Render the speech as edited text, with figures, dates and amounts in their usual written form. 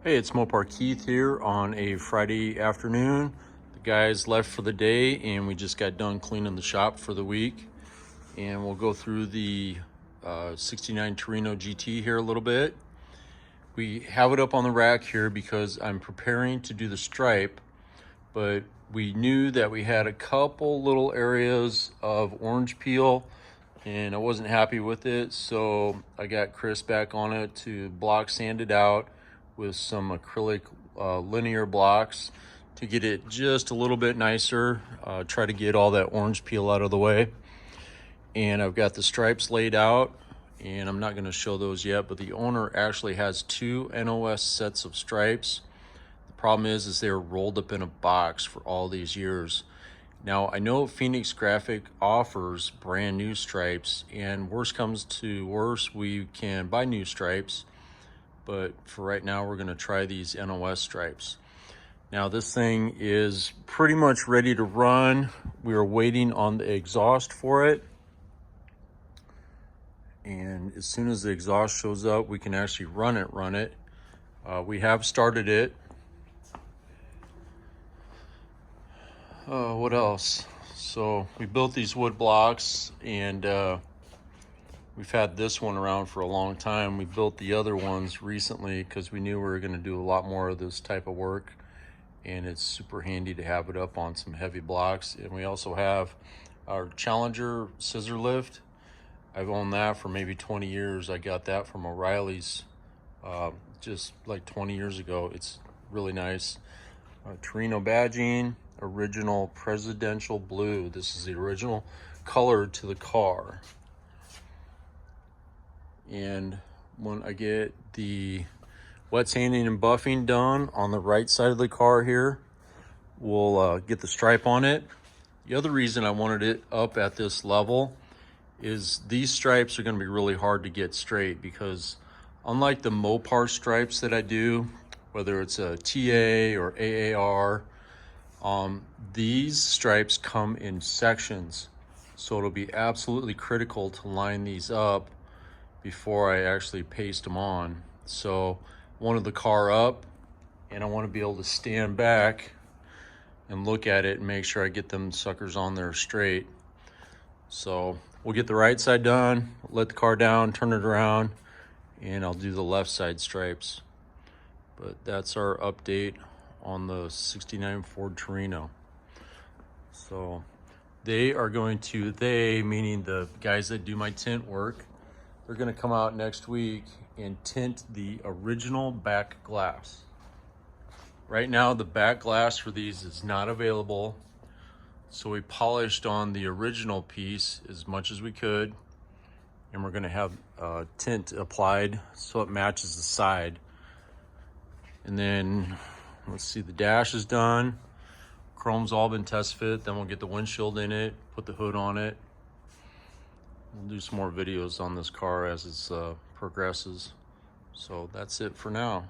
Hey, it's Mopar Keith here on a Friday afternoon. The guys left for the day and we just got done cleaning the shop for the week. And we'll go through the 69 Torino GT here a little bit. We have it up on the rack here because I'm preparing to do the stripe, but we knew that we had a couple little areas of orange peel and I wasn't happy with it. So I got Chris back on it to block sand it out with some acrylic linear blocks to get it just a little bit nicer, try to get all that orange peel out of the way. And I've got the stripes laid out, and I'm not going to show those yet, but the owner actually has two NOS sets of stripes. The problem is they're rolled up in a box for all these years. Now, I know Phoenix Graphic offers brand new stripes, and worst comes to worst, we can buy new stripes. But for right now, we're gonna try these NOS stripes. Now this thing is pretty much ready to run. We are waiting on the exhaust for it. And as soon as the exhaust shows up, we can actually run it. We have started it. What else? So we built these wood blocks, and we've had this one around for a long time. We built the other ones recently because we knew we were going to do a lot more of this type of work, and it's super handy to have it up on some heavy blocks. And we also have our Challenger scissor lift. I've owned that for maybe 20 years. I got that from O'Reilly's just like 20 years ago. It's really nice. Torino badging, original presidential blue. This is the original color to the car. And when I get the wet sanding and buffing done on the right side of the car here, we'll get the stripe on it. The other reason I wanted it up at this level is these stripes are going to be really hard to get straight, because unlike the Mopar stripes that I do, whether it's a TA or AAR, these stripes come in sections. So it'll be absolutely critical to line these up before I actually paste them on. So I wanted the car up, and I want to be able to stand back and look at it and make sure I get them suckers on there straight. So we'll get the right side done, let the car down, turn it around, and I'll do the left side stripes. But that's our update on the 69 Ford Torino. So they are going to, they meaning the guys that do my tint work, they're going to come out next week and tint the original back glass. Right now, the back glass for these is not available. So we polished on the original piece as much as we could. And we're going to have tint applied so it matches the side. And then, let's see, the dash is done. Chrome's all been test fit. Then we'll get the windshield in it, put the hood on it. We'll do some more videos on this car as it progresses. So that's it for now.